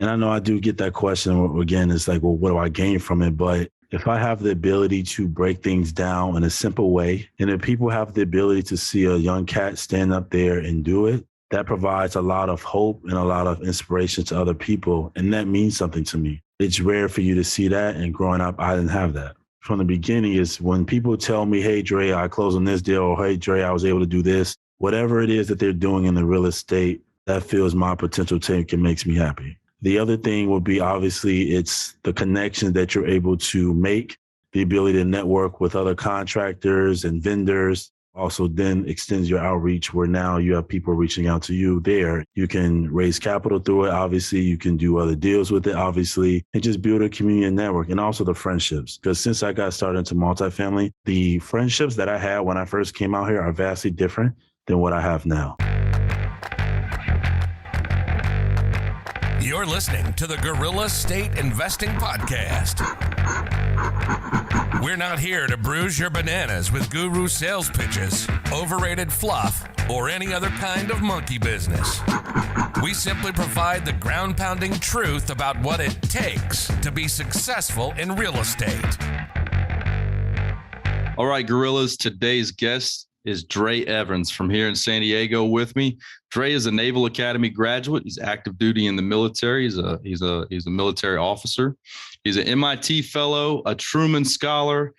And I know I do get that question again. It's like, well, what do I gain from it? But if I have the ability to break things down in a simple way, and if people have the ability to see a young cat stand up there and do it, that provides a lot of hope and a lot of inspiration to other people. And that means something to me. It's rare for you to see that. And growing up, I didn't have that. From the beginning is when people tell me, hey, Dre, I closed on this deal, or hey, Dre, I was able to do this, whatever it is that they're doing in the real estate, that fills my potential tank and makes me happy. The other thing would be obviously it's the connection that you're able to make, the ability to network with other contractors and vendors. Also then extends your outreach where now you have people reaching out to you there. You can raise capital through it. Obviously, you can do other deals with it, obviously, and just build a community and network. And also the friendships. Because since I got started into multifamily, the friendships that I had when I first came out here are vastly different than what I have now. You're listening to the Gorilla State Investing Podcast. We're not here to bruise your bananas with guru sales pitches, overrated fluff, or any other kind of monkey business. We simply provide the ground-pounding truth about what it takes to be successful in real estate. All right, Gorillas, today's guest is Dre Evans from here in San Diego with me. Dre is a Naval Academy graduate. He's active duty in the military. He's a military officer. He's an MIT fellow, a Truman Scholar,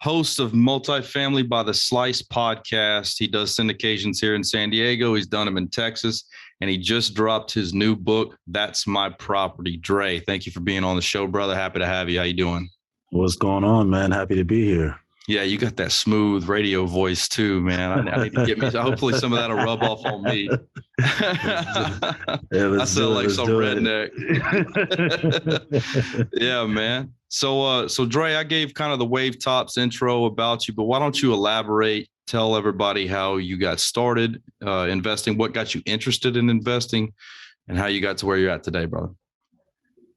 host of Multifamily by the Slice podcast. He does syndications here in San Diego. He's done them in Texas, and he just dropped his new book, That's My Property. Dre, thank you for being on the show, brother. Happy to have you. How you doing? What's going on, man? Happy to be here. Yeah, you got that smooth radio voice too, man. I need to get me. Hopefully, some of that'll rub off on me. I sound like some redneck. Yeah, man. So Dre, I gave kind of the Wave Tops intro about you, but why don't you elaborate? Tell everybody how you got started investing, what got you interested in investing, and how you got to where you're at today, brother.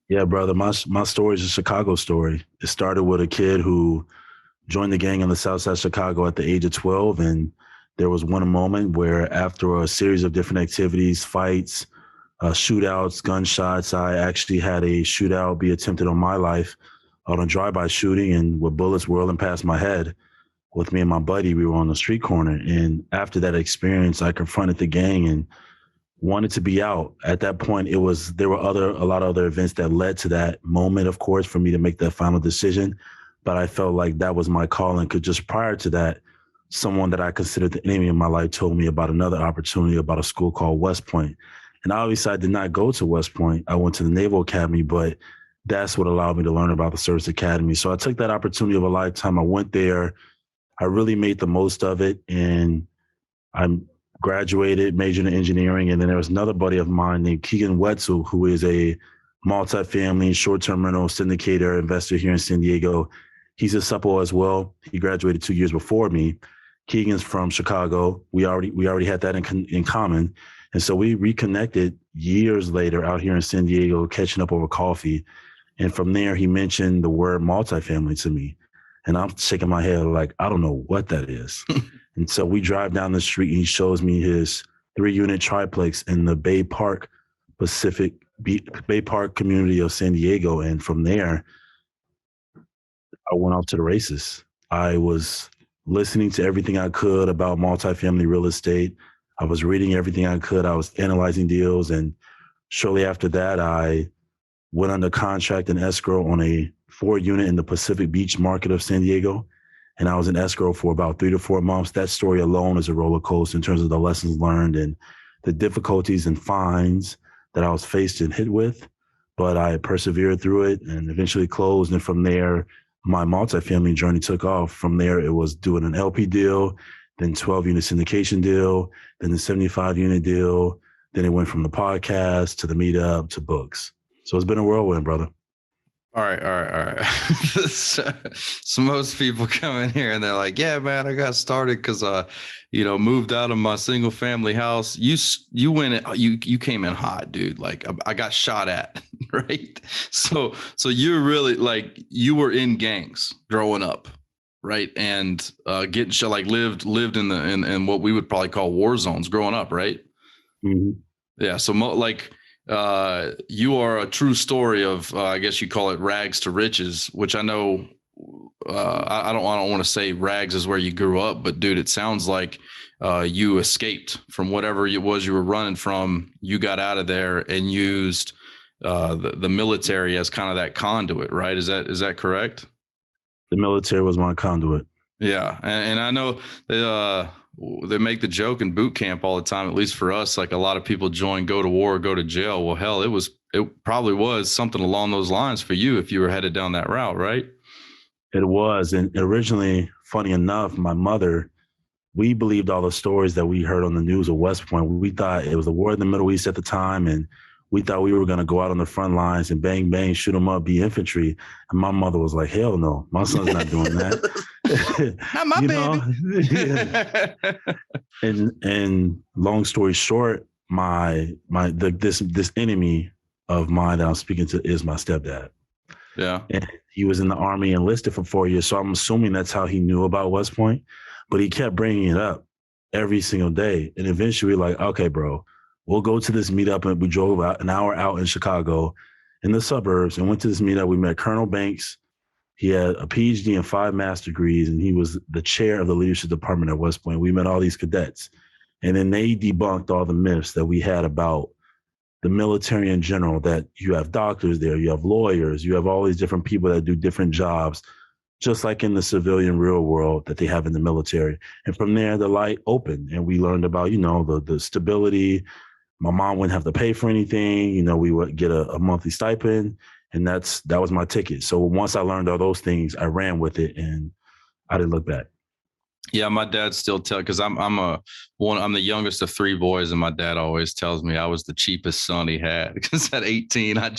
Yeah, brother. My story is a Chicago story. It started with a kid who joined the gang in the South Side of Chicago at the age of 12. And there was one moment where after a series of different activities, fights, shootouts, gunshots, I actually had a shootout be attempted on my life on a drive-by shooting, and with bullets whirling past my head. With me and my buddy, we were on the street corner. And after that experience, I confronted the gang and wanted to be out. At that point, there were a lot of other events that led to that moment, of course, for me to make that final decision. But I felt like that was my calling, because just prior to that, someone that I considered the enemy of my life told me about another opportunity about a school called West Point. And obviously I did not go to West Point. I went to the Naval Academy, but that's what allowed me to learn about the Service Academy. So I took that opportunity of a lifetime. I went there. I really made the most of it. And I graduated, majored in engineering. And then there was another buddy of mine named Keegan Wetzel, who is a multifamily short-term rental syndicator investor here in San Diego. He's a supple as well. He graduated 2 years before me. Keegan's from Chicago. We already had that in common. And so we reconnected years later out here in San Diego, catching up over coffee. And from there, he mentioned the word multifamily to me. And I'm shaking my head like, I don't know what that is. And so we drive down the street and he shows me his 3-unit triplex in the Bay Park community of San Diego. And from there, I went off to the races. I was listening to everything I could about multifamily real estate. I was reading everything I could. I was analyzing deals. And shortly after that, I went under contract and escrow on a 4-unit in the Pacific Beach market of San Diego. And I was in escrow for about 3 to 4 months. That story alone is a roller coaster in terms of the lessons learned and the difficulties and fines that I was faced and hit with. But I persevered through it and eventually closed. And from there, my multifamily journey took off. From there, it was doing an LP deal, then 12-unit syndication deal, then the 75-unit deal. Then it went from the podcast to the meetup to books. So it's been a whirlwind, brother. All right. So most people come in here and they're like, yeah, man, I got started because moved out of my single family house. You came in hot, dude. Like I got shot at, right? So you're really like, you were in gangs growing up, right? And getting shot, like lived in what we would probably call war zones growing up, right? Mm-hmm. Yeah. So You are a true story of, I guess you call it rags to riches, which I know. I don't want to say rags is where you grew up, but dude, it sounds like you escaped from whatever it was you were running from. You got out of there and used the military as kind of that conduit, right? Is that correct? The military was my conduit. Yeah, and I know they make the joke in boot camp all the time. At least for us, like a lot of people join, go to war, go to jail. Well, hell, it probably was something along those lines for you if you were headed down that route, right? It was. And originally, funny enough, my mother, we believed all the stories that we heard on the news of West Point. We thought it was a war in the Middle East at the time, and we thought we were going to go out on the front lines and bang, bang, shoot them up, be infantry. And my mother was like, hell no, my son's not doing that. Not my baby. And long story short, this enemy of mine that I'm speaking to is my stepdad. Yeah. And he was in the Army, enlisted for 4 years. So I'm assuming that's how he knew about West Point. But he kept bringing it up every single day. And eventually, like, okay, bro, we'll go to this meetup. And we drove out an hour out in Chicago in the suburbs and went to this meetup. We met Colonel Banks. He had a PhD and 5 master's degrees, and he was the chair of the leadership department at West Point. We met all these cadets. And then they debunked all the myths that we had about the military in general, that you have doctors there, you have lawyers, you have all these different people that do different jobs, just like in the civilian real world that they have in the military. And from there, the light opened and we learned about, the stability. My mom wouldn't have to pay for anything. We would get a monthly stipend, and that was my ticket. So once I learned all those things, I ran with it and I didn't look back. Yeah, my dad still because I'm the youngest of 3 boys, and my dad always tells me I was the cheapest son he had because at 18 I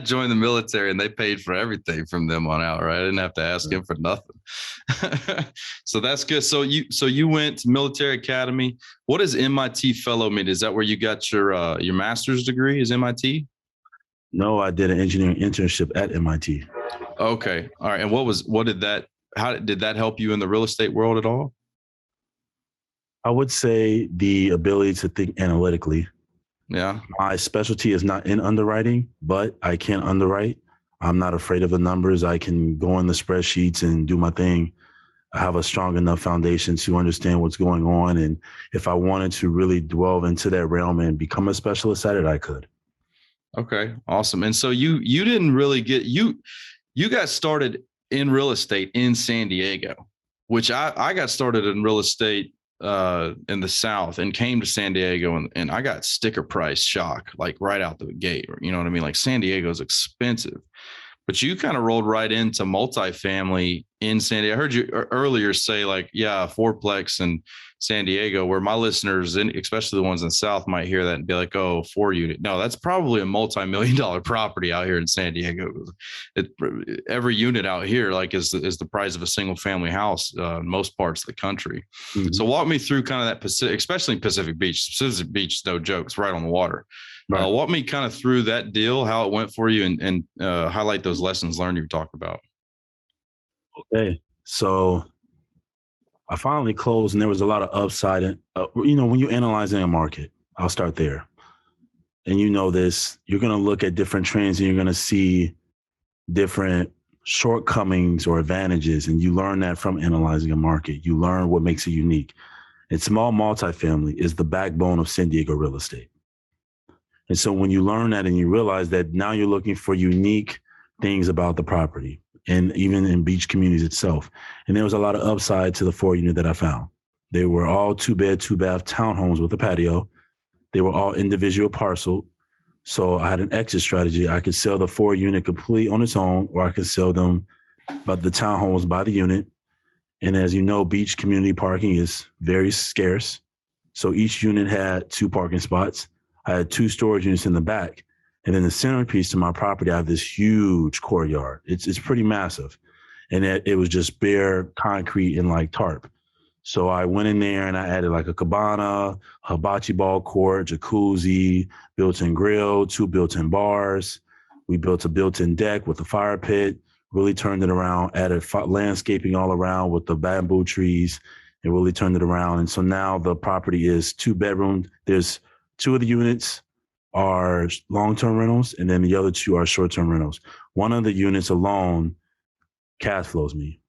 joined the military and they paid for everything from them on out. Right, I didn't have to ask him for nothing. So that's good. So you went to military academy. What does MIT fellow mean? Is that where you got your master's degree? Is MIT? No, I did an engineering internship at MIT. Okay, all right. And how did that help you in the real estate world at all? I would say the ability to think analytically. Yeah. My specialty is not in underwriting, but I can underwrite. I'm not afraid of the numbers. I can go in the spreadsheets and do my thing. I have a strong enough foundation to understand what's going on. And if I wanted to really delve into that realm and become a specialist at it, I could. Okay, awesome. And so you didn't really you got started in real estate in San Diego, which I got started in real estate in the South and came to San Diego and I got sticker price shock, like right out the gate. You know what I mean? Like San Diego's expensive, but you kind of rolled right into multifamily in San Diego. I heard you earlier say like, yeah, fourplex in San Diego, where my listeners, and especially the ones in the South, might hear that and be like, oh, 4-unit. No, that's probably a multi-million-dollar property out here in San Diego. Every unit out here like is the price of a single family house in most parts of the country. Mm-hmm. So walk me through kind of that Pacific, especially in Pacific Beach. Pacific Beach, no jokes, right on the water. Right. Walk me kind of through that deal, how it went for you, and highlight those lessons learned you talked about. Okay, so I finally closed, and there was a lot of upside. And when you're analyzing a market, I'll start there. And this, you're going to look at different trends, and you're going to see different shortcomings or advantages, and you learn that from analyzing a market. You learn what makes it unique. And small multifamily is the backbone of San Diego real estate. And so when you learn that and you realize that now you're looking for unique things about the property, and even in beach communities itself. And there was a lot of upside to the 4-unit that I found. They were all 2-bed, 2-bath townhomes with a patio. They were all individual parcel. So I had an exit strategy. I could sell the 4-unit complete on its own, or I could sell them, but the townhomes by the unit. And as you know, beach community parking is very scarce. So each unit had 2 parking spots. I had 2 storage units in the back. And then the centerpiece to my property, I have this huge courtyard. It's pretty massive. And it was just bare concrete and like tarp. So I went in there and I added like a cabana, a bocce ball court, jacuzzi, built-in grill, 2 built-in bars. We built a built-in deck with a fire pit, really turned it around, added landscaping all around with the bamboo trees, and really turned it around. And so now the property is 2 bedrooms. There's 2 of the units are long-term rentals, and then the other 2 are short-term rentals. One of the units alone cash flows me.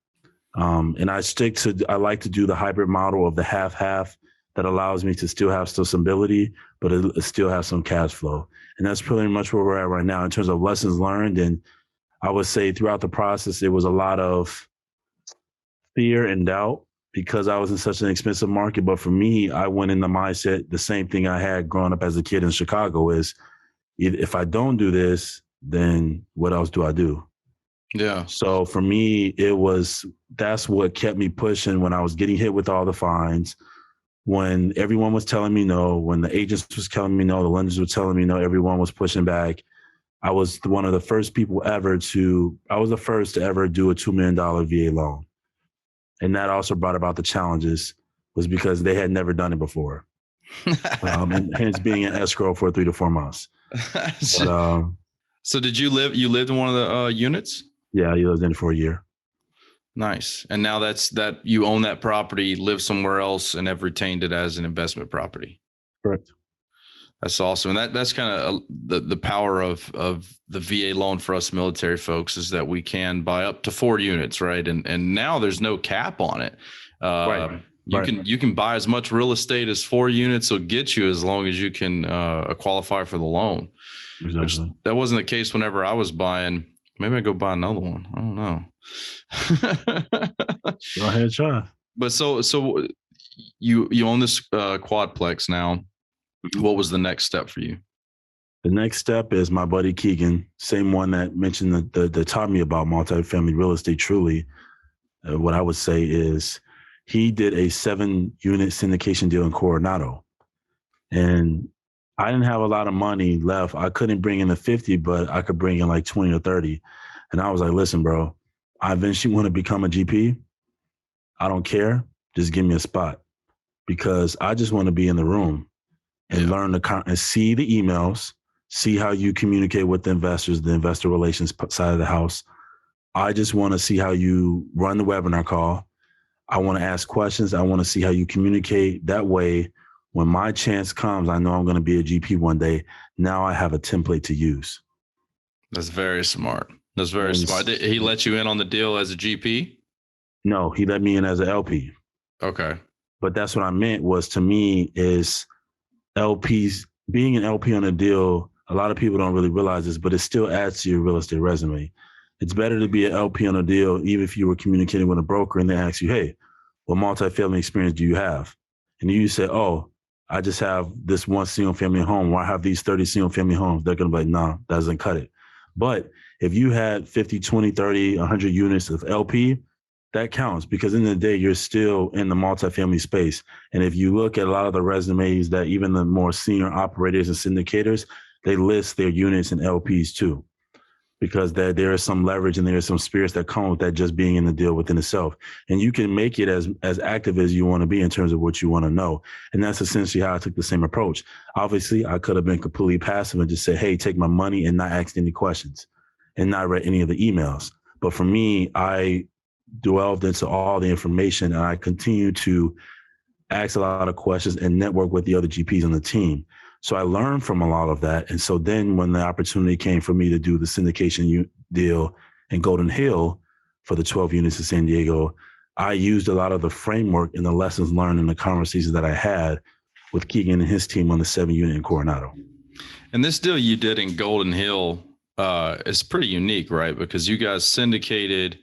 And I like to do the hybrid model of the half that allows me to still have stability, but it still have some cash flow. And that's pretty much where we're at right now in terms of lessons learned. And I would say throughout the process, it was a lot of fear and doubt because I was in such an expensive market. But for me, I went in the mindset, the same thing I had growing up as a kid in Chicago is, if I don't do this, then what else do I do? Yeah. So for me, that's what kept me pushing when I was getting hit with all the fines, when everyone was telling me no, when the agents was telling me no, the lenders were telling me no, everyone was pushing back. I was one of the first people I was the first to ever do a $2 million VA loan. And that also brought about the challenges, was because they had never done it before. And hence being in escrow for 3 to 4 months. But, so you lived in one of the units? Yeah, he lived in it for a year. Nice. And now that you own that property, live somewhere else, and have retained it as an investment property. Correct. That's awesome. And that's kind of the power of the VA loan for us military folks, is that we can buy up to 4 units, right? And now there's no cap on it. Right. You can buy as much real estate as 4 units will get you, as long as you can qualify for the loan. Exactly. That wasn't the case whenever I was buying. Maybe I go buy another one. I don't know. Go ahead, try. But so you own this quadplex now. What was the next step for you? The next step is my buddy Keegan, same one that mentioned that taught me about multifamily real estate. Truly, what I would say is he did a 7-unit syndication deal in Coronado, and I didn't have a lot of money left. I couldn't bring in the 50, but I could bring in like 20 or 30. And I was like, listen, bro, I eventually want to become a GP. I don't care. Just give me a spot, because I just want to be in the room and learn and see the emails, see how you communicate with the investors, the investor relations side of the house. I just want to see how you run the webinar call. I want to ask questions. I want to see how you communicate. That way, when my chance comes, I know I'm going to be a GP one day. Now I have a template to use. That's very smart. That's very smart. Did he let you in on the deal as a GP? No, he let me in as an LP. Okay. But that's what I meant was, to me, is LPs, being an LP on a deal, a lot of people don't really realize this, but it still adds to your real estate resume. It's better to be an LP on a deal, even if you were communicating with a broker and they ask you, hey, what multifamily experience do you have? And you say, oh, I just have this one single family home, or I have these 30 single family homes. They're going to be like, no, that doesn't cut it. But if you had 50, 20, 30, 100 units of LP, that counts, because in the day, you're still in the multifamily space. And if you look at a lot of the resumes that even the more senior operators and syndicators, they list their units and LPs too, because there is some leverage and there is some spirits that come with that, just being in the deal within itself. And you can make it as active as you want to be in terms of what you want to know. And that's essentially how I took the same approach. Obviously, I could have been completely passive and just say, hey, take my money, and not ask any questions and not read any of the emails. But for me, I delved into all the information, and I continue to ask a lot of questions and network with the other GPs on the team. So I learned from a lot of that. And so then when the opportunity came for me to do the syndication deal in Golden Hill for the 12 units in San Diego, I used a lot of the framework and the lessons learned in the conversations that I had with Keegan and his team on the 7-unit in Coronado. And this deal you did in Golden Hill is pretty unique, right? Because you guys syndicated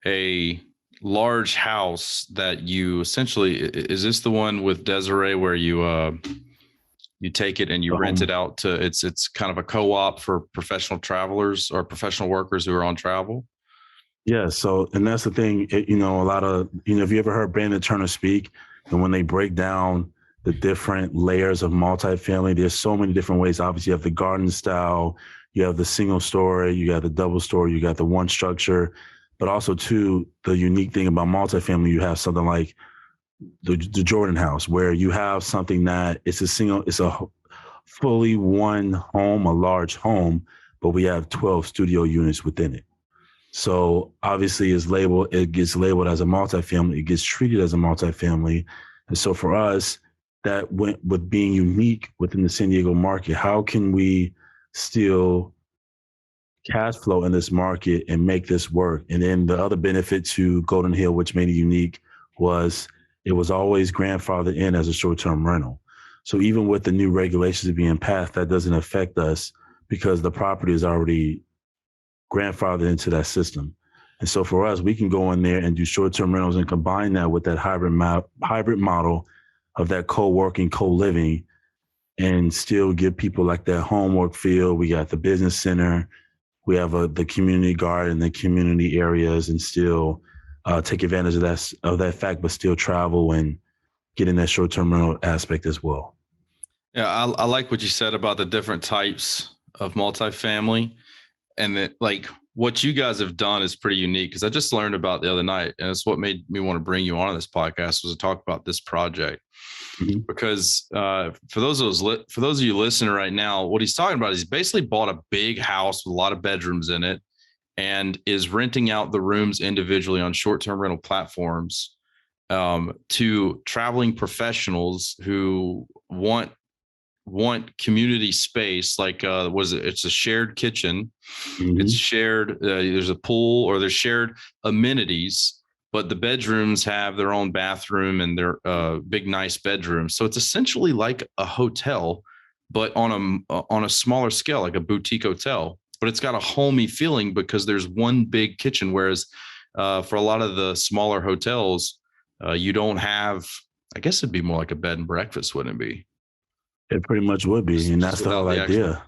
a large house that you essentially, is this the one with Desiree where you take it and you rent it out to, it's kind of a co-op for professional travelers or professional workers who are on travel? Yeah. So, and that's the thing, a lot of, if you ever heard Brandon Turner speak, and when they break down the different layers of multifamily, there's so many different ways. Obviously, you have the garden style, you have the single story, you got the double story, you got the one structure. But also, too, the unique thing about multifamily, you have something like the Jordan house, where you have something that it's a fully one home, a large home, but we have 12 studio units within it. So obviously it gets labeled as a multifamily, it gets treated as a multifamily. And so for us, that went with being unique within the San Diego market. How can we still cash flow in this market and make this work? And then the other benefit to Golden Hill, which made it unique, was it was always grandfathered in as a short-term rental. So even with the new regulations being passed, that doesn't affect us because the property is already grandfathered into that system. And so for us, we can go in there and do short-term rentals and combine that with that hybrid model of that co-working, co-living, and still give people like that homework feel. We got the business center, we have the community garden, the community areas, and still take advantage of that fact, but still travel and get in that short-term rental aspect as well. Yeah, I like what you said about the different types of multifamily, and that like what you guys have done is pretty unique, because I just learned about the other night, and it's what made me want to bring you on this podcast, was to talk about this project. Mm-hmm. Because for those of you listening right now, what he's talking about is he's basically bought a big house with a lot of bedrooms in it and is renting out the rooms individually on short-term rental platforms to traveling professionals who want community space. Like it's a shared kitchen. Mm-hmm. It's shared. There's a pool, or there's shared amenities, but the bedrooms have their own bathroom and their big, nice bedrooms. So it's essentially like a hotel, but on a smaller scale, like a boutique hotel. But it's got a homey feeling because there's one big kitchen. Whereas for a lot of the smaller hotels, you don't have. I guess it'd be more like a bed and breakfast, wouldn't it be? It pretty much would be, and that's the whole idea.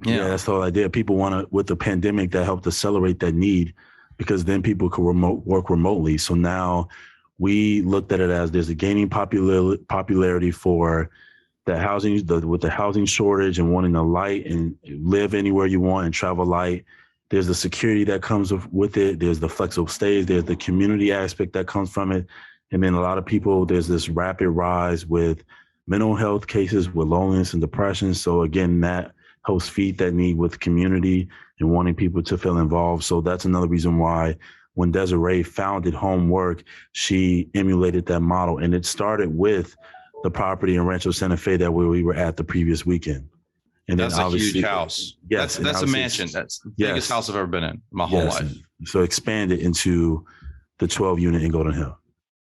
Yeah, that's the whole idea. People want to, with the pandemic, that helped accelerate that need, because then people could work remotely. So now we looked at it as there's a gaining popularity for the housing, with the housing shortage and wanting to light and live anywhere you want and travel light. There's the security that comes with it. There's the flexible stays. There's the community aspect that comes from it. And then a lot of people, there's this rapid rise with mental health cases, with loneliness and depression. So again, that helps feed that need with community and wanting people to feel involved. So that's another reason why when Desiree founded Homework, she emulated that model. And it started with the property in Rancho Santa Fe that we were at the previous weekend. And that's a huge house. Yes. That's a mansion. That's the biggest house I've ever been in my whole life. So expanded into the 12 unit in Golden Hill.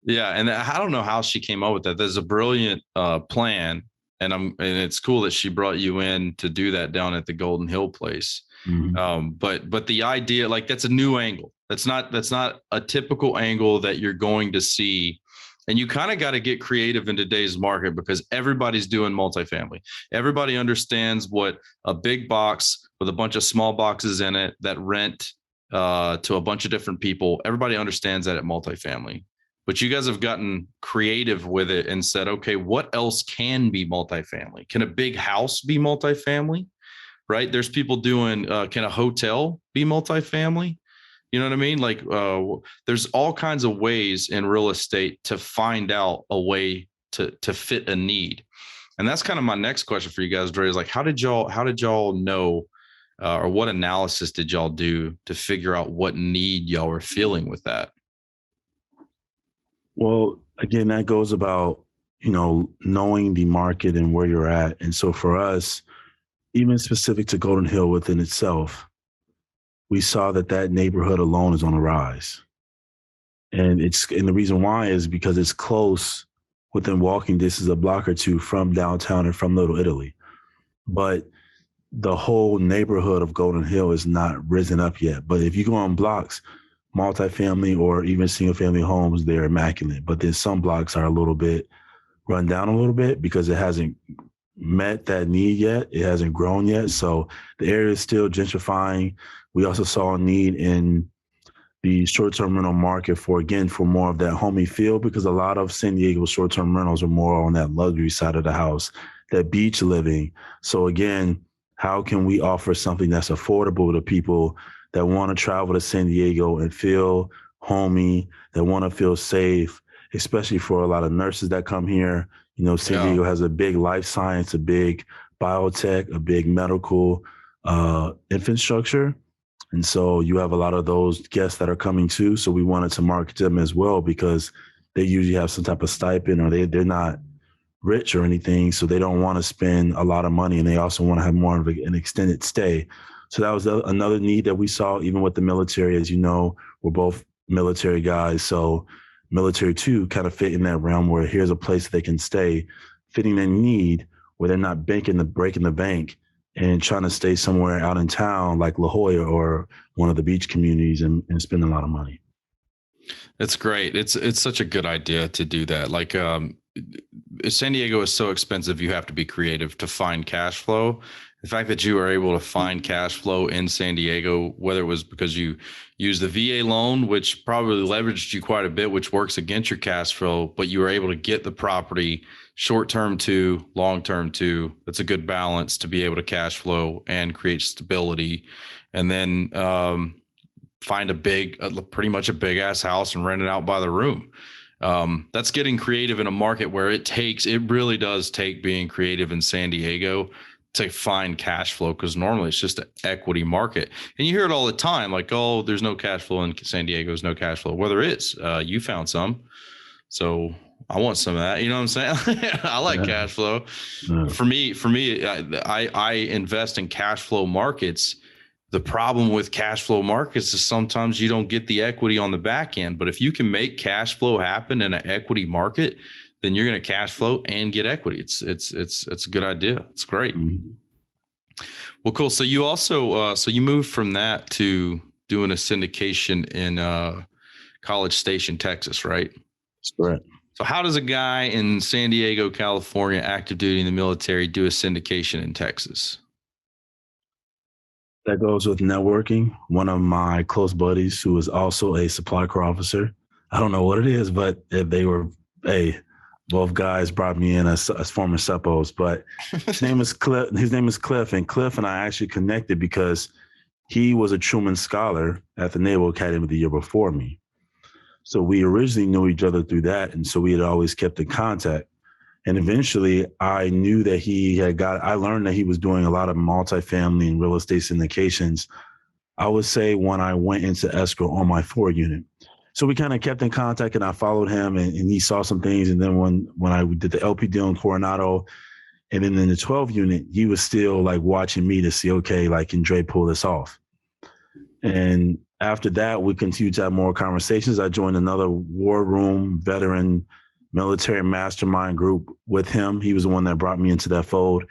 Yeah. And I don't know how she came up with that. There's a brilliant plan. And it's cool that she brought you in to do that down at the Golden Hill place. Mm-hmm. But the idea, like, that's a new angle. That's not a typical angle that you're going to see. And you kind of got to get creative in today's market, because everybody's doing multifamily. Everybody understands what a big box with a bunch of small boxes in it that rent to a bunch of different people. Everybody understands that at multifamily. But you guys have gotten creative with it and said, okay, what else can be multifamily? Can a big house be multifamily? Right? There's people doing, can a hotel be multifamily? You know what I mean? Like there's all kinds of ways in real estate to find out a way to fit a need. And that's kind of my next question for you guys, Dre, is like, how did y'all know, or what analysis did y'all do to figure out what need y'all were feeling with that? Well, again, that goes about, knowing the market and where you're at. And so for us, even specific to Golden Hill within itself, we saw that neighborhood alone is on the rise. And the reason why is because it's close, within walking distance, a block or two from downtown and from Little Italy. But the whole neighborhood of Golden Hill is not risen up yet. But if you go on blocks, multifamily or even single family homes, they're immaculate. But then some blocks are a little bit run down a little bit because it hasn't met that need yet. It hasn't grown yet. So the area is still gentrifying. We also saw a need in the short-term rental market for more of that homey feel, because a lot of San Diego short-term rentals are more on that luxury side of the house, that beach living. So again, how can we offer something that's affordable to people that want to travel to San Diego and feel homey, that want to feel safe, especially for a lot of nurses that come here. San Diego has a big life science, a big biotech, a big medical infrastructure. And so you have a lot of those guests that are coming too. So we wanted to market them as well, because they usually have some type of stipend, or they're not rich or anything, so they don't want to spend a lot of money, and they also want to have more of an extended stay. So that was another need that we saw, even with the military. As you know, we're both military guys, so military too kind of fit in that realm where here's a place they can stay, fitting their need where they're not breaking the bank and trying to stay somewhere out in town like La Jolla or one of the beach communities and spend a lot of money. It's great. It's such a good idea to do that. Like, San Diego is so expensive. You have to be creative to find cash flow. The fact that you were able to find cash flow in San Diego, whether it was because you used the VA loan, which probably leveraged you quite a bit, which works against your cash flow, but you were able to get the property short-term to long-term to, that's a good balance to be able to cash flow and create stability. And then, find pretty much a big ass house and rent it out by the room. That's getting creative in a market where it really does take being creative in San Diego to find cash flow, because normally it's just an equity market. And you hear it all the time, like, oh, there's no cash flow in San Diego, there's no cash flow. Well, there is. You found some. So I want some of that. You know what I'm saying? I like cash flow. Yeah. For me, I invest in cash flow markets. The problem with cash flow markets is sometimes you don't get the equity on the back end. But if you can make cash flow happen in an equity market, then you're going to cash flow and get equity. It's a good idea. It's great. Mm-hmm. Well, cool. So you also you moved from that to doing a syndication in College Station, Texas, right? That's correct. So how does a guy in San Diego, California, active duty in the military, do a syndication in Texas? That goes with networking. One of my close buddies, who is also a supply corps officer, I don't know what it is, but they were, both guys brought me in as former suppos, but his name is Cliff. And Cliff and I actually connected because he was a Truman Scholar at the Naval Academy the year before me. So we originally knew each other through that, and so we had always kept in contact. And eventually I knew that I learned that he was doing a lot of multifamily and real estate syndications, I would say, when I went into escrow on my 4 unit. So we kind of kept in contact, and I followed him, and he saw some things. And then when I did the LP deal in Coronado, and then in the 12 unit, he was still like watching me to see, okay, like, can Dre pull this off? And after that, we continued to have more conversations. I joined another war room veteran military mastermind group with him. He was the one that brought me into that fold,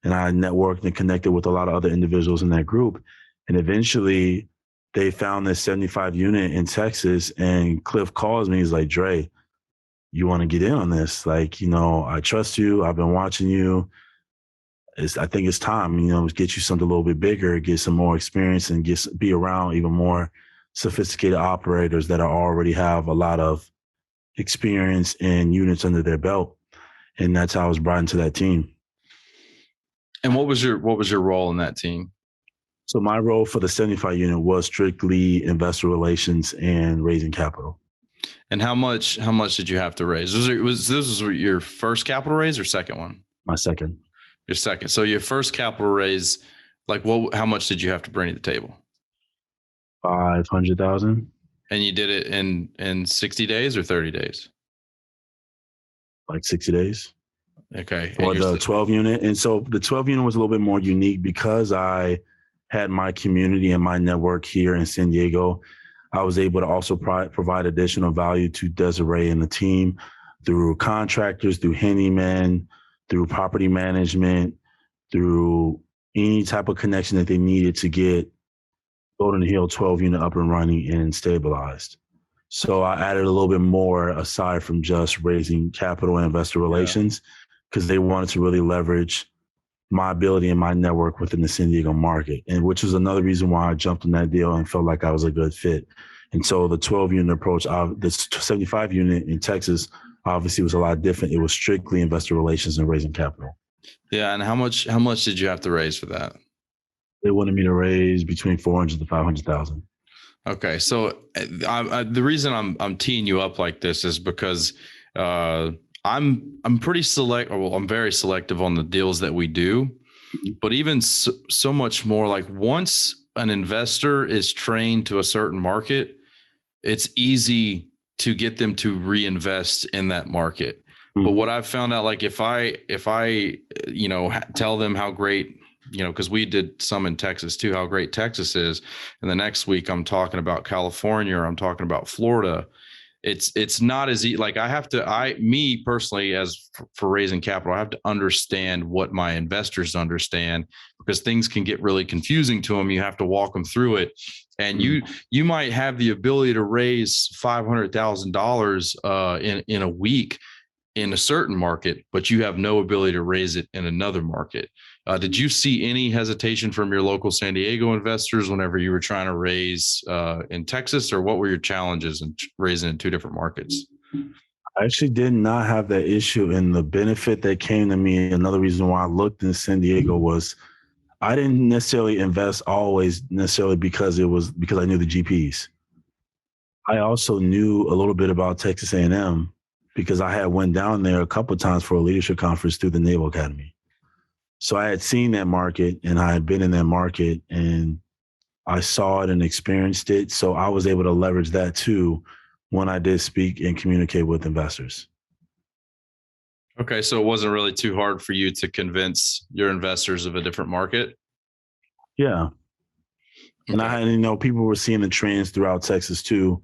and I networked and connected with a lot of other individuals in that group. And eventually they found this 75 unit in Texas, and Cliff calls me. He's like, Dre, you want to get in on this? Like, I trust you. I've been watching you. I think it's time, get you something a little bit bigger, get some more experience, and be around even more sophisticated operators that already have a lot of experience and units under their belt. And that's how I was brought into that team. And what was your role in that team? So my role for the 75 unit was strictly investor relations and raising capital. And how much did you have to raise? Was this your first capital raise or second one? My second. Your second. So your first capital raise, like how much did you have to bring to the table? $500,000. And you did it in 60 days or 30 days? Like 60 days. Okay. For the 12 unit. And so the 12 unit was a little bit more unique because I had my community and my network here in San Diego. I was able to also provide additional value to Desiree and the team through contractors, through handymen, through property management, through any type of connection that they needed to get Golden Hill 12 unit up and running and stabilized. So I added a little bit more aside from just raising capital and investor relations, because they wanted to really leverage my ability and my network within the San Diego market, and which was another reason why I jumped on that deal and felt like I was a good fit. And so the 12 unit approach, the 75 unit in Texas, obviously was a lot different. It was strictly investor relations and raising capital. Yeah. And how much did you have to raise for that? They wanted me to raise between 400 to 500,000. Okay. So the reason I'm teeing you up like this is because, I'm pretty I'm very selective on the deals that we do, but even so much more, like once an investor is trained to a certain market, it's easy to get them to reinvest in that market. But what I've found out, like if I, tell them how great, cause we did some in Texas too, how great Texas is. And the next week I'm talking about California, or I'm talking about Florida. It's not as easy. Like me personally, as for raising capital, I have to understand what my investors understand, because things can get really confusing to them. You have to walk them through it. And you might have the ability to raise $500,000 in a week in a certain market, but you have no ability to raise it in another market. Did you see any hesitation from your local San Diego investors whenever you were trying to raise in Texas, or what were your challenges in raising in two different markets? I actually did not have that issue. And the benefit that came to me, another reason why I looked in San Diego, was I didn't necessarily invest always necessarily because I knew the GPs. I also knew a little bit about Texas A&M because I had went down there a couple of times for a leadership conference through the Naval Academy. So I had seen that market, and I had been in that market, and I saw it and experienced it. So I was able to leverage that too when I did speak and communicate with investors. Okay. So it wasn't really too hard for you to convince your investors of a different market? Yeah. And Okay. people were seeing the trends throughout Texas too.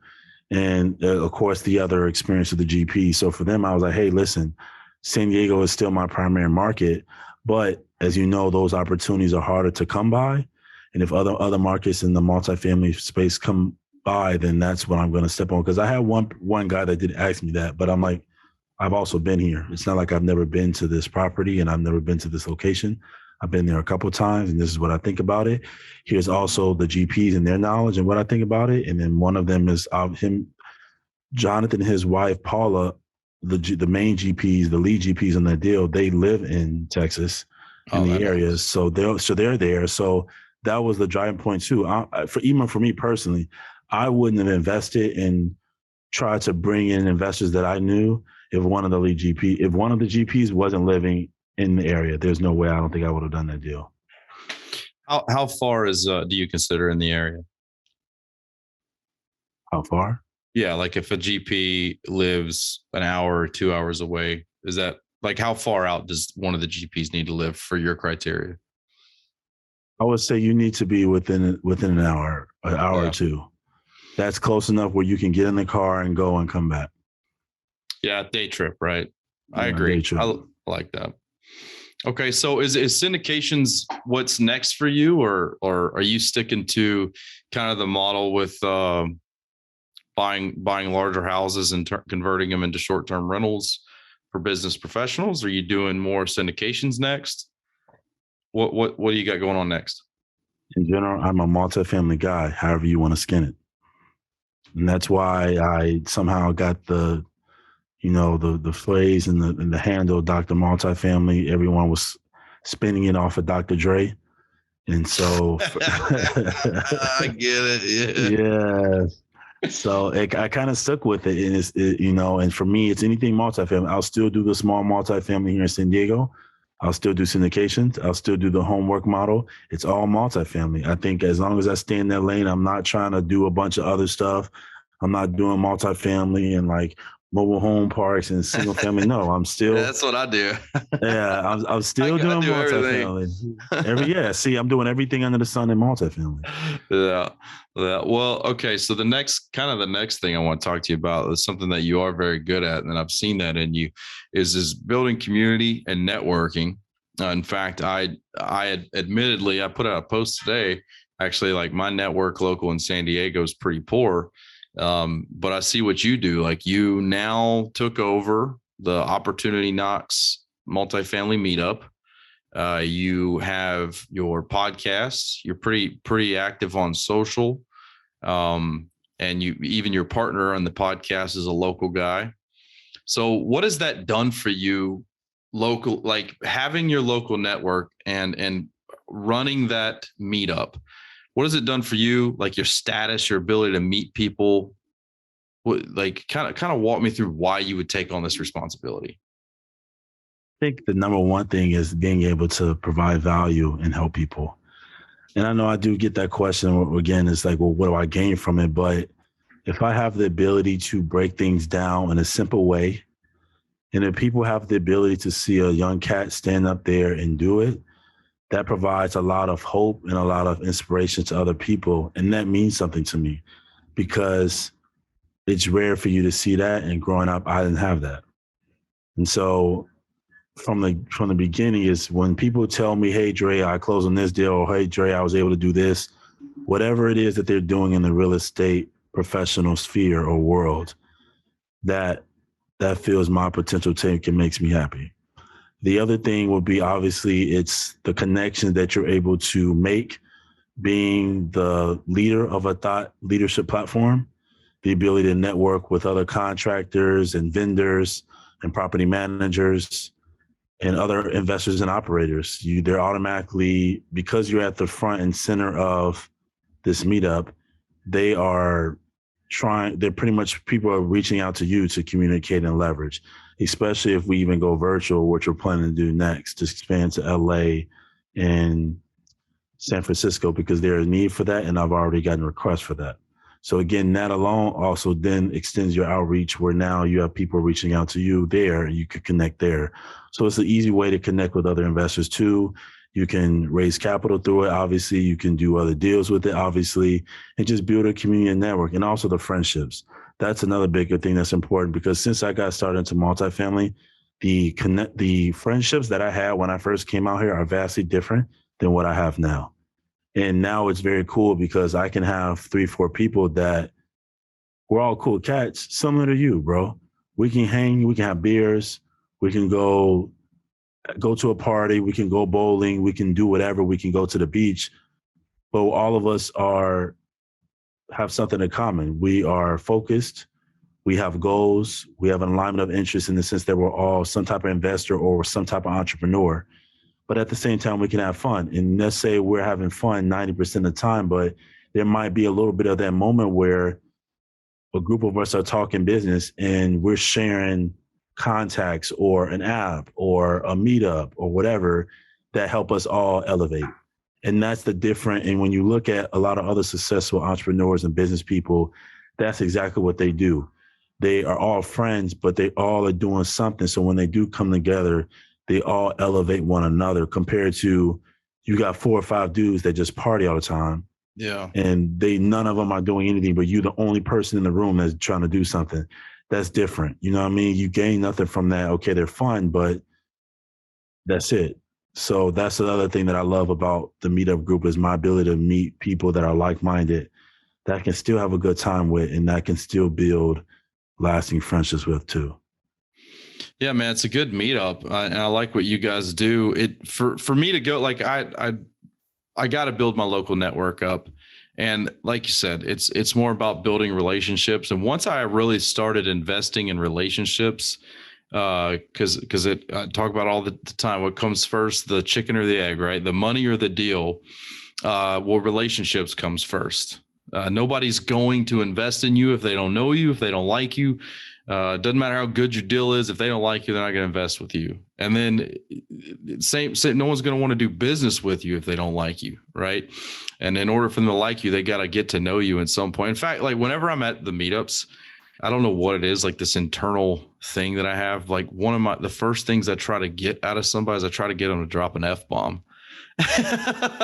And of course, the other experience of the GP. So for them, I was like, hey, listen, San Diego is still my primary market. But as you know, those opportunities are harder to come by. And if other markets in the multifamily space come by, then that's what I'm going to step on. Because I had one guy that did ask me that, but I'm like, I've also been here. It's not like I've never been to this property and I've never been to this location. I've been there a couple of times, and this is what I think about it. Here's also the GPs and their knowledge and what I think about it. And then one of them is him, Jonathan, his wife, Paula, the main GPs, the lead GPs on that deal. They live in Texas, in the areas. So they're there. So that was the driving point too. Even for me personally, I wouldn't have invested and tried to bring in investors that I knew if one of the GPs wasn't living in the area. There's no way. I don't think I would have done that deal. How far do you consider in the area? How far? Yeah, like if a GP lives an hour or 2 hours away, is that like how far out does one of the GPs need to live for your criteria? I would say you need to be within an hour or two. That's close enough where you can get in the car and go and come back. Yeah, day trip, right? I agree. I like that. Okay, so is syndications what's next for you, or are you sticking to kind of the model with buying larger houses and converting them into short-term rentals for business professionals? Are you doing more syndications next? What do you got going on next? In general, I'm a multifamily guy, however you want to skin it. And that's why I somehow got the phrase and the handle Dr. Multifamily. Everyone was spinning it off of Dr. Dre. And so I get it. Yeah. So I kind of stuck with it. And and for me, it's anything multifamily. I'll still do the small multifamily here in San Diego. I'll still do syndications. I'll still do the homework model. It's all multifamily. I think as long as I stay in that lane, I'm not trying to do a bunch of other stuff. I'm not doing multifamily and like mobile home parks and single family. No, I'm still. That's what I do. Yeah, I'm still doing multifamily. See, I'm doing everything under the sun in multifamily. Yeah. Well, okay. So the next thing I want to talk to you about is something that you are very good at, and I've seen that in you, is building community and networking. In fact, I admittedly put out a post today. Actually, like my network local in San Diego is pretty poor. But I see what you do. Like you now took over the Opportunity Knocks multifamily meetup. You have your podcasts. You're pretty active on social. And even your partner on the podcast is a local guy. So what has that done for you local, like having your local network and running that meetup? What has it done for you? Like your status, your ability to meet people? Like kind of walk me through why you would take on this responsibility. I think the number one thing is being able to provide value and help people. And I know I do get that question again. It's like, well, what do I gain from it? But if I have the ability to break things down in a simple way And if people have the ability to see a young cat stand up there and do it, that provides a lot of hope and a lot of inspiration to other people. And that means something to me because it's rare for you to see that. And growing up, I didn't have that. And so from the beginning is when people tell me, hey, Dre, I closed on this deal, or hey, Dre, I was able to do this, whatever it is that they're doing in the real estate professional sphere or world, that fills my potential tank and makes me happy. The other thing would be obviously it's the connections that you're able to make being the leader of a thought leadership platform, the ability to network with other contractors and vendors and property managers and other investors and operators. They're automatically, because you're at the front and center of this meetup, they're pretty much, people are reaching out to you to communicate and leverage, especially if we even go virtual, which we're planning to do next, to expand to LA and San Francisco, because there's a need for that. And I've already gotten requests for that. So again, that alone also then extends your outreach, where now you have people reaching out to you there and you could connect there. So it's an easy way to connect with other investors too. You can raise capital through it. Obviously, you can do other deals with it, obviously, and just build a community and network, and also the friendships. That's another bigger thing that's important, because since I got started into multifamily, the friendships that I had when I first came out here are vastly different than what I have now. And now it's very cool because I can have 3-4 people that we're all cool cats, similar to you, bro. We can hang, we can have beers, we can go to a party, we can go bowling, we can do whatever, we can go to the beach. But all of us have something in common. We are focused, we have goals, we have an alignment of interest in the sense that we're all some type of investor or some type of entrepreneur. But at the same time, we can have fun. And let's say we're having fun 90% of the time, but there might be a little bit of that moment where a group of us are talking business and we're sharing contacts or an app or a meetup or whatever that help us all elevate. And that's the different. And when you look at a lot of other successful entrepreneurs and business people, that's exactly what they do. They are all friends, but they all are doing something. So when they do come together, they all elevate one another, compared to you got 4 or 5 dudes that just party all the time. Yeah. And none of them are doing anything, but you the only person in the room that's trying to do something. That's different. You know what I mean? You gain nothing from that. Okay, they're fun, but that's it. So that's another thing that I love about the meetup group, is my ability to meet people that are like-minded, that I can still have a good time with, and that I can still build lasting friendships with too. Yeah, man, it's a good meetup, and I like what you guys do. It for me to go, like I got to build my local network up, and like you said, it's more about building relationships. And once I really started investing in relationships, because I talk about all the time, what comes first, the chicken or the egg, right? The money or the deal? Well, relationships comes first. Nobody's going to invest in you if they don't know you, if they don't like you. It doesn't matter how good your deal is. If they don't like you, they're not going to invest with you. And then same, no one's going to want to do business with you if they don't like you, right? And in order for them to like you, they got to get to know you at some point. In fact, like whenever I'm at the meetups, I don't know what it is, like this internal thing that I have. Like the first things I try to get out of somebody is I try to get them to drop an F-bomb.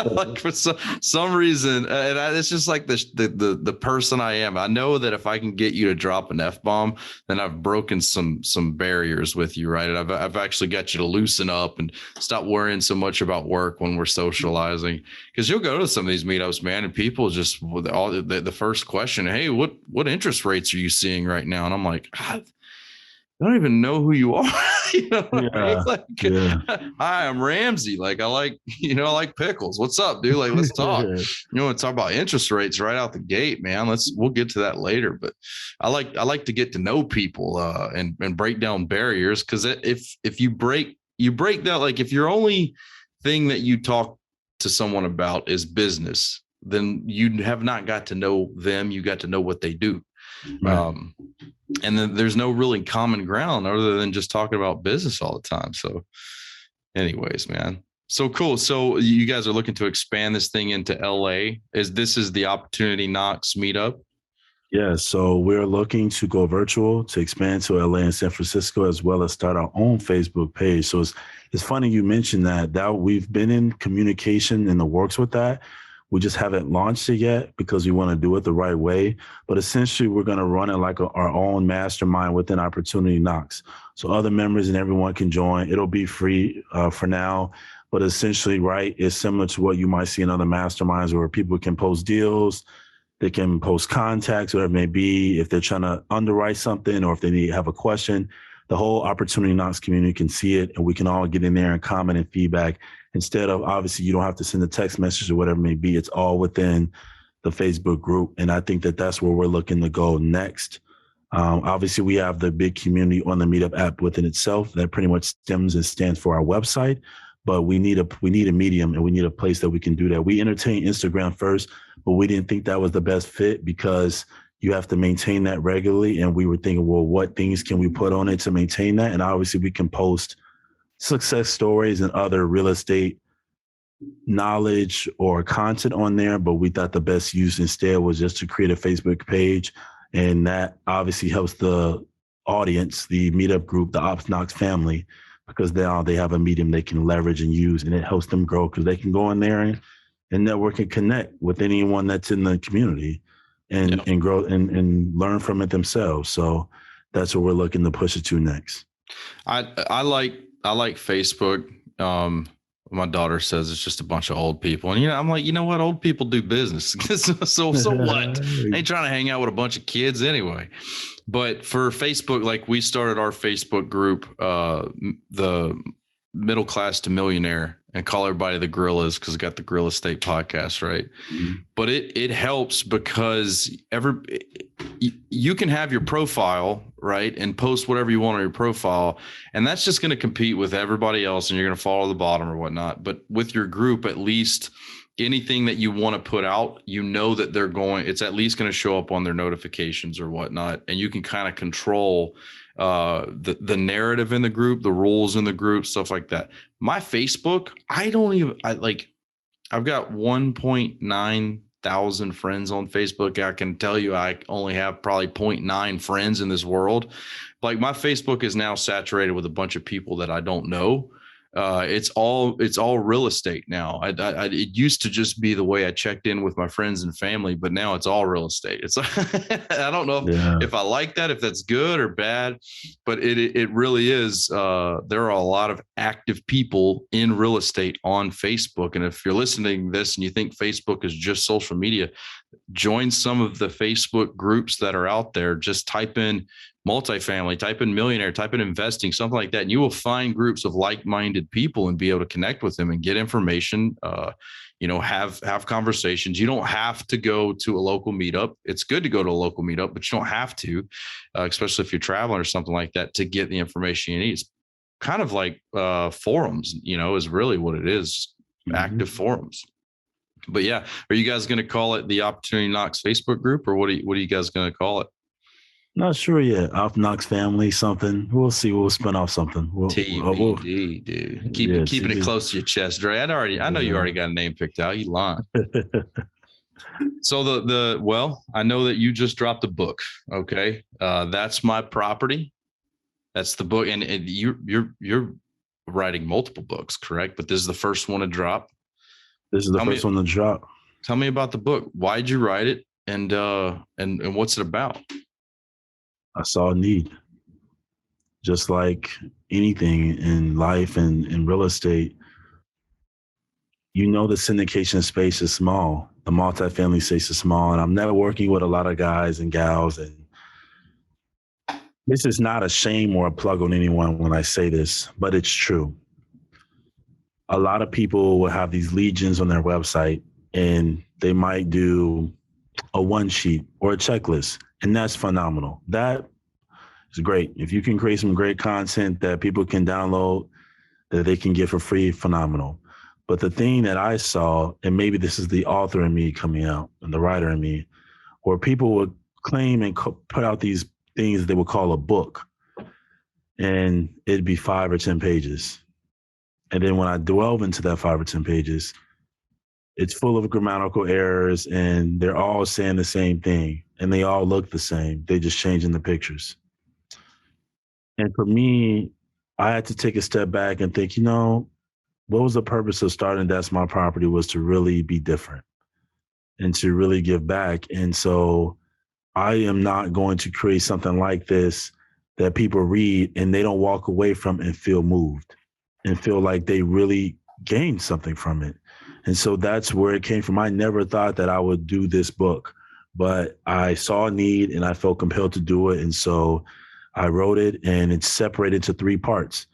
Like for some reason, and it's just like the person I am. I know that if I can get you to drop an F-bomb, then I've broken some barriers with you, right? And I've actually got you to loosen up and stop worrying so much about work when we're socializing. Because you'll go to some of these meetups, man, and people just the first question, hey, what interest rates are you seeing right now? And I'm like, God, I don't even know who you are. You know, right? Like, hi, I'm Ramsey. Like, I like pickles. What's up, dude? Like, let's talk. You know, let's talk about interest rates right out the gate, man. We'll get to that later. But I like to get to know people and break down barriers, because if you break down, like if your only thing that you talk to someone about is business, then you have not got to know them. You got to know what they do. Right. And then there's no really common ground other than just talking about business all the time. So anyways, man, so cool. So you guys are looking to expand this thing into LA. This is the Opportunity Knox meetup? Yeah, so we're looking to go virtual to expand to LA and San Francisco, as well as start our own Facebook page. So it's funny you mentioned that we've been in communication in the works with that. We just haven't launched it yet because we want to do it the right way. But essentially, we're going to run it like our own mastermind within Opportunity Knocks. So other members and everyone can join. It'll be free for now. But essentially, right, it's similar to what you might see in other masterminds where people can post deals, they can post contacts, whatever it may be, if they're trying to underwrite something or if they have a question. The whole Opportunity Knocks community can see it, and we can all get in there and comment and feedback. Instead of, obviously, you don't have to send a text message or whatever it may be. It's all within the Facebook group. And I think that that's where we're looking to go next. Obviously, we have the big community on the Meetup app within itself that pretty much stems and stands for our website. But we need a medium, and we need a place that we can do that. We entertained Instagram first, but we didn't think that was the best fit because you have to maintain that regularly. And we were thinking, well, what things can we put on it to maintain that? And obviously we can post success stories and other real estate knowledge or content on there. But we thought the best use instead was just to create a Facebook page. And that obviously helps the audience, the Meetup group, the Ops Knox family, because now they have a medium they can leverage and use, and it helps them grow because they can go in there and network and connect with anyone that's in the community and grow and learn from it themselves. So that's what we're looking to push it to next. I like Facebook. My daughter says it's just a bunch of old people. And, I'm like, you know what? Old people do business. so what? They ain't trying to hang out with a bunch of kids anyway. But for Facebook, like we started our Facebook group, the Middle Class to Millionaire, and call everybody the Gorillas because it got the Gorilla State podcast, right? Mm-hmm. But it helps because you can have your profile, right, and post whatever you want on your profile, and that's just going to compete with everybody else, and you're going to fall to the bottom or whatnot. But with your group, at least anything that you want to put out, that it's at least going to show up on their notifications or whatnot, and you can kind of control the narrative in the group, the rules in the group, stuff like that. My Facebook, I've got 1.9 thousand friends on Facebook. I can tell you I only have probably 0.9 friends in this world. Like my Facebook is now saturated with a bunch of people that I don't know. It's all real estate now. It used to just be the way I checked in with my friends and family, but now it's all real estate. It's I don't know if I like that, if that's good or bad, but it really is. There are a lot of active people in real estate on Facebook. And if you're listening to this and you think Facebook is just social media, join some of the Facebook groups that are out there. Just type in multifamily, type in millionaire, type in investing, something like that. And you will find groups of like-minded people and be able to connect with them and get information, have conversations. You don't have to go to a local meetup. It's good to go to a local meetup, but you don't have to, especially if you're traveling or something like that, to get the information you need. It's kind of like forums, is really what it is, active forums. But yeah, are you guys going to call it the Opportunity Knocks Facebook group, or what are you guys going to call it? Not sure yet. Op Knox family, something. We'll see. We'll spin off something. TBD, dude. Keeping it close to your chest, Dre. I know you already got a name picked out. You lying. So I know that you just dropped a book. Okay, That's My Property. That's the book, and you're writing multiple books, correct? But this is the first one to drop. This is the first one to drop. Tell me about the book. Why'd you write it, and what's it about? I saw a need. Just like anything in life and in real estate, the syndication space is small. The multifamily space is small. And I'm networking with a lot of guys and gals. And this is not a shame or a plug on anyone when I say this, but it's true. A lot of people will have these legions on their website, and they might do a one sheet or a checklist. And that's phenomenal. That is great. If you can create some great content that people can download, that they can get for free, phenomenal. But the thing that I saw, and maybe this is the author in me coming out and the writer in me, where people would claim and put out these things they would call a book, and it'd be 5 or 10 pages. And then when I delve into that 5 or 10 pages, it's full of grammatical errors, and they're all saying the same thing. and they all look the same. They just changing the pictures. And for me, I had to take a step back and think, what was the purpose of starting That's My Property was to really be different and to really give back. And so I am not going to create something like this that people read and they don't walk away from and feel moved and feel like they really gained something from it. And so that's where it came from. I never thought that I would do this book, but I saw a need and I felt compelled to do it. And so I wrote it, and it's separated into 3 parts.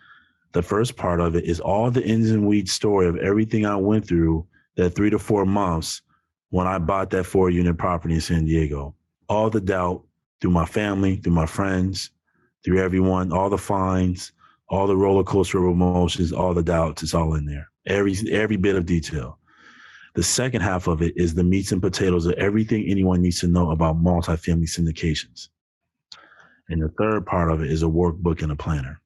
The first part of it is all the ins and weeds story of everything I went through that 3 to 4 months when I bought that 4-unit property in San Diego. All the doubt through my family, through my friends, through everyone, all the fines, all the roller coaster of emotions, all the doubts, it's all in there. Every bit of detail. The second half of it is the meats and potatoes of everything anyone needs to know about multifamily syndications. And the third part of it is a workbook and a planner.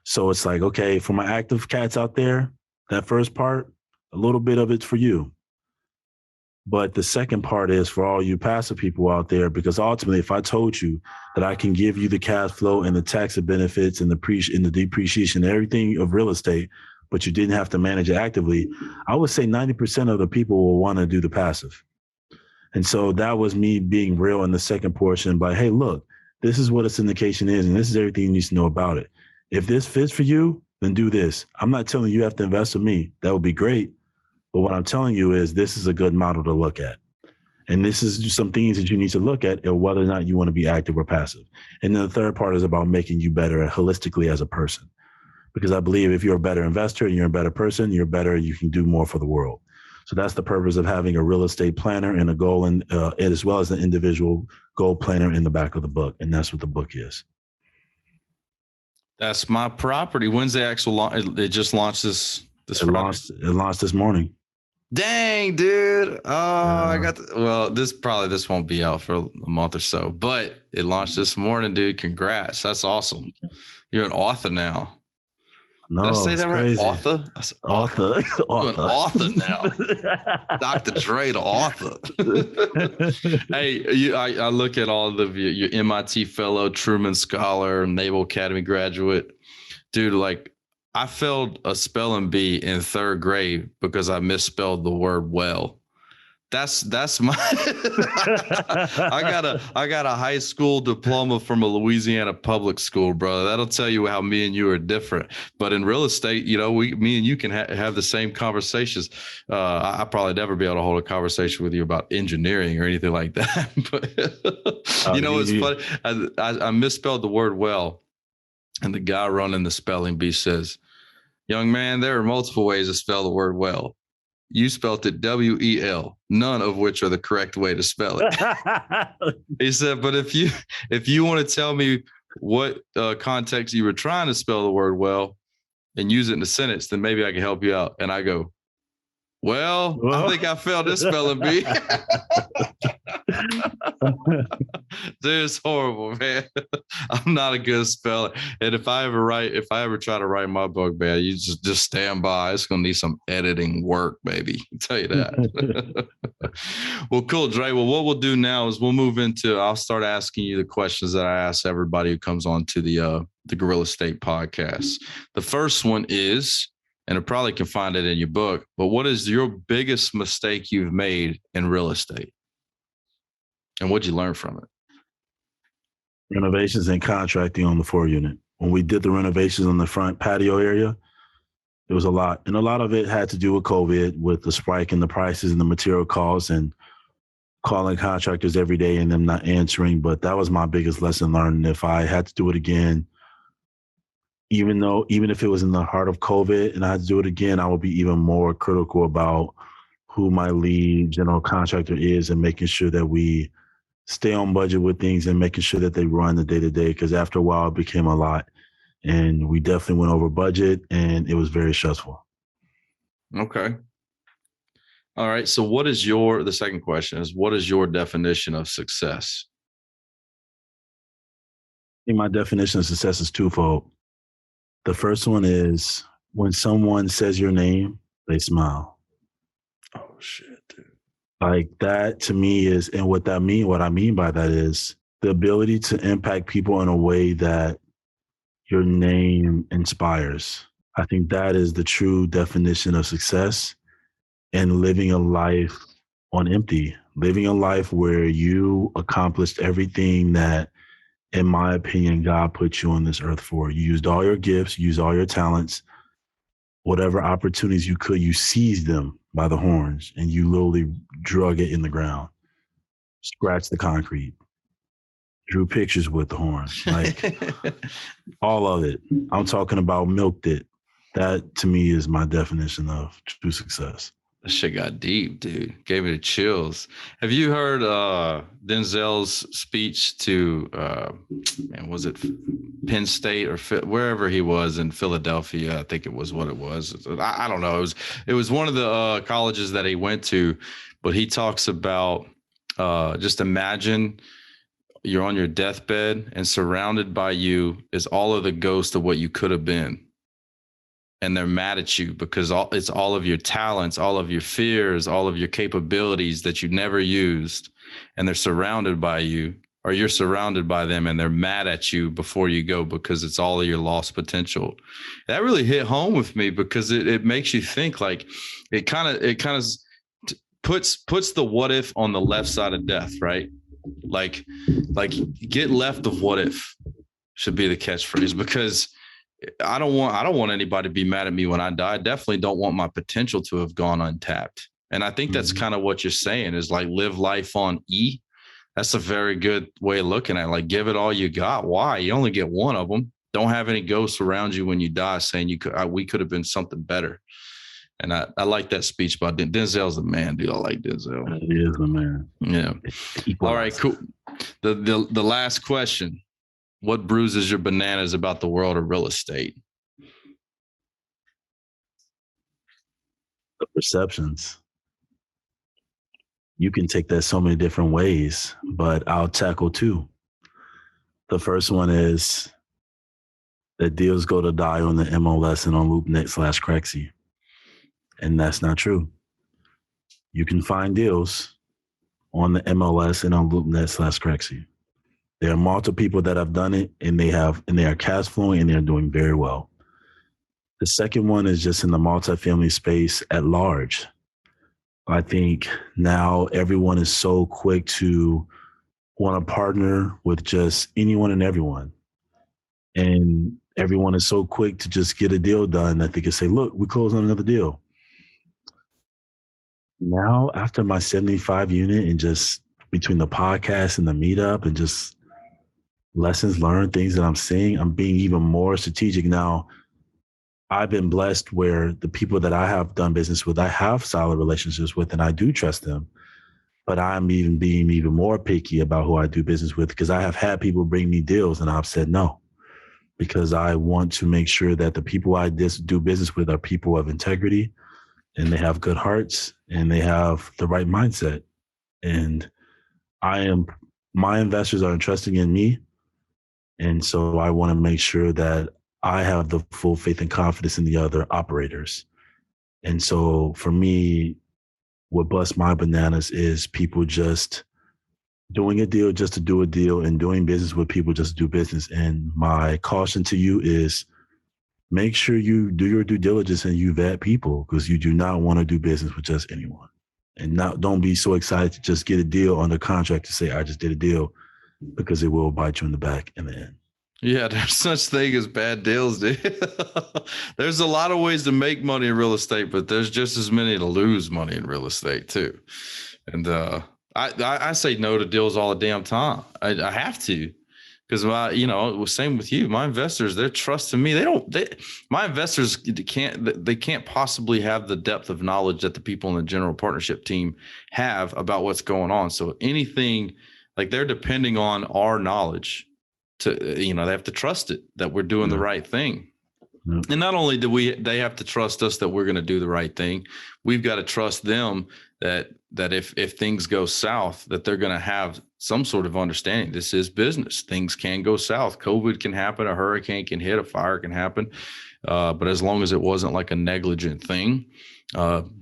So it's like, okay, for my active cats out there, that first part, a little bit of it's for you. But the second part is for all you passive people out there, because ultimately, if I told you that I can give you the cash flow and the tax benefits and the depreciation and everything of real estate, but you didn't have to manage it actively, I would say 90% of the people will want to do the passive. And so that was me being real in the second portion by, hey, look, this is what a syndication is, and this is everything you need to know about it. If this fits for you, then do this. I'm not telling you have to invest with me. That would be great. But what I'm telling you is this is a good model to look at. And this is just some things that you need to look at and whether or not you want to be active or passive. And then the third part is about making you better holistically as a person. Because I believe if you're a better investor and you're a better person, you're better, you can do more for the world. So that's the purpose of having a real estate planner and a goal, and as well as an individual goal planner in the back of the book. And that's what the book is. That's My Property. When's the actual launch? It just launched this Friday? It launched this morning. Dang, dude. Oh, this won't be out for a month or so, but it launched this morning, dude. Congrats. That's awesome. You're an author now. No, did I say that crazy. Right? Author? Author. You're an author now. Dr. Dre, the author. Hey, I look at all of your MIT fellow, Truman Scholar, Naval Academy graduate. Dude, like, I failed a spelling bee in 3rd grade because I misspelled the word well. That's my I got a high school diploma from a Louisiana public school, brother. That'll tell you how me and you are different. But in real estate, me and you can have the same conversations. I probably never be able to hold a conversation with you about engineering or anything like that. But it's funny. I misspelled the word well, and the guy running the spelling bee says, "Young man, there are multiple ways to spell the word well. You spelled it W-E-L, none of which are the correct way to spell it." He said, "But if you want to tell me what context you were trying to spell the word well and use it in a sentence, then maybe I can help you out." And I go, well, I think I failed this spelling bee. Dude, it's horrible, man. I'm not a good speller. And if I ever try to write my book, man, you just stand by. It's gonna need some editing work, baby. I'll tell you that. Well, cool, Dre. Well, what we'll do now is I'll start asking you the questions that I ask everybody who comes on to the Gorilla State podcast. The first one is, and I probably can find it in your book, but what is your biggest mistake you've made in real estate? And what'd you learn from it? Renovations and contracting on the 4-unit. When we did the renovations on the front patio area, it was a lot. And a lot of it had to do with COVID, with the spike in the prices and the material costs and calling contractors every day and them not answering. But that was my biggest lesson learned. And if I had to do it again, even if it was in the heart of COVID and I had to do it again, I would be even more critical about who my lead general contractor is and making sure that we stay on budget with things and making sure that they run the day-to-day, because after a while it became a lot and we definitely went over budget and it was very stressful. Okay. All right. So the second question is, what is your definition of success? I think my definition of success is twofold. The first one is when someone says your name, they smile. Oh, shit, dude. Like that to me is, and what I mean by that is the ability to impact people in a way that your name inspires. I think that is the true definition of success, and living a life on empty, living a life where you accomplished everything that, in my opinion, God put you on this earth for. You used all your gifts, you used all your talents, whatever opportunities you could, you seized them by the horns and you literally drug it in the ground, scratched the concrete, drew pictures with the horns, like all of it. I'm talking about milked it. That to me is my definition of true success. That shit got deep, dude. Gave me the chills. Have you heard Denzel's speech to, man, was it Penn State or wherever he was in Philadelphia? I think it was what it was. I don't know. It was one of the colleges that he went to, but he talks about just imagine you're on your deathbed and surrounded by you is all of the ghosts of what you could have been. And they're mad at you because it's all of your talents, all of your fears, all of your capabilities that you never used. And they're surrounded by you, or you're surrounded by them, and they're mad at you before you go because it's all of your lost potential. That really hit home with me because it makes you think. Like it kind of puts the what if on the left side of death, right? Like get left of what if should be the catchphrase, because I don't want anybody to be mad at me when I die. I definitely don't want my potential to have gone untapped. And I think that's kind of what you're saying is like live life on E. That's a very good way of looking at it. Like give it all you got. Why? You only get one of them. Don't have any ghosts around you when you die saying we could have been something better. And I like that speech by Denzel's the man, dude. I like Denzel. He is the man. Yeah. All right, cool. The last question. What bruises your bananas about the world of real estate? The perceptions. You can take that so many different ways, but I'll tackle two. The first one is that deals go to die on the MLS and on LoopNet/Crexy. And that's not true. You can find deals on the MLS and on LoopNet/Crexy. There are multiple people that have done it, and they are cash flowing, and they're doing very well. The second one is just in the multifamily space at large. I think now everyone is so quick to want to partner with just anyone and everyone. And everyone is so quick to just get a deal done that they can say, look, we closed on another deal. Now, after my 75 unit and just between the podcast and the meetup and just lessons learned, things that I'm seeing, I'm being even more strategic now. I've been blessed where the people that I have done business with, I have solid relationships with, and I do trust them. But I'm even being even more picky about who I do business with, because I have had people bring me deals and I've said no, because I want to make sure that the people I do business with are people of integrity, and they have good hearts, and they have the right mindset. And my investors are entrusting in me. And so I want to make sure that I have the full faith and confidence in the other operators. And so for me, what busts my bananas is people just doing a deal just to do a deal and doing business with people just to do business. And my caution to you is make sure you do your due diligence and you vet people, because you do not want to do business with just anyone. And don't be so excited to just get a deal under contract to say, I just did a deal, because it will bite you in the back in the end. Yeah, there's such thing as bad deals, dude. There's a lot of ways to make money in real estate, but there's just as many to lose money in real estate too. And I say no to deals all the damn time. I have to, because same with you. My investors, they're trusting me. My investors can't possibly have the depth of knowledge that the people in the general partnership team have about what's going on. So anything, like, they're depending on our knowledge to, they have to trust it, that we're doing the right thing. And not only do they have to trust us that we're going to do the right thing, we've got to trust them that if things go south, that they're going to have some sort of understanding. This is business. Things can go south. COVID can happen. A hurricane can hit. A fire can happen. But as long as it wasn't like a negligent thing,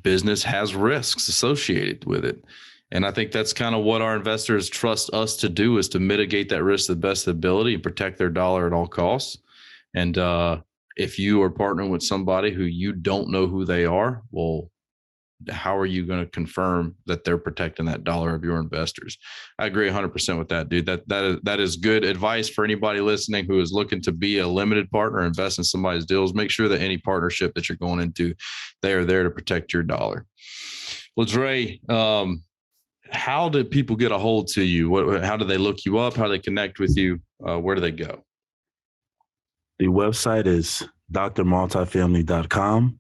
business has risks associated with it. And I think that's kind of what our investors trust us to do, is to mitigate that risk to the best of the ability and protect their dollar at all costs. And if you are partnering with somebody who you don't know who they are, well, how are you going to confirm that they're protecting that dollar of your investors? I agree 100% with that, dude. That is good advice for anybody listening who is looking to be a limited partner, invest in somebody's deals. Make sure that any partnership that you're going into, they are there to protect your dollar. Well, Dre, how do people get a hold to you? How do they look you up? How do they connect with you? Where do they go? The website is drmultifamily.com.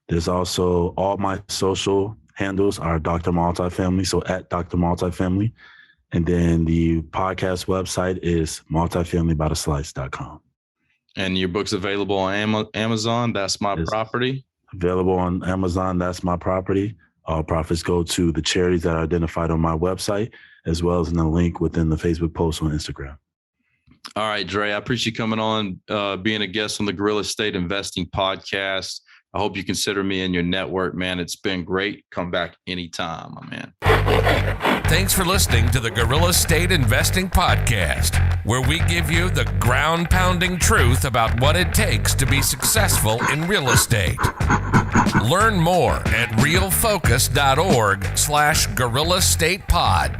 There's also all my social handles are Dr. Multifamily, so at Dr. Multifamily. And then the podcast website is multifamilybyslice.com. And your book's available on Amazon. That's My Property. Available on Amazon. That's My Property. All profits go to the charities that are identified on my website, as well as in the link within the Facebook post on Instagram. All right, Dre, I appreciate you coming on, being a guest on the Guerrilla Estate Investing Podcast. I hope you consider me in your network, man. It's been great. Come back anytime, my man. Thanks for listening to the Guerrilla Estate Investing Podcast, where we give you the ground-pounding truth about what it takes to be successful in real estate. Learn more at realfocus.org/Guerrilla Estate Pod.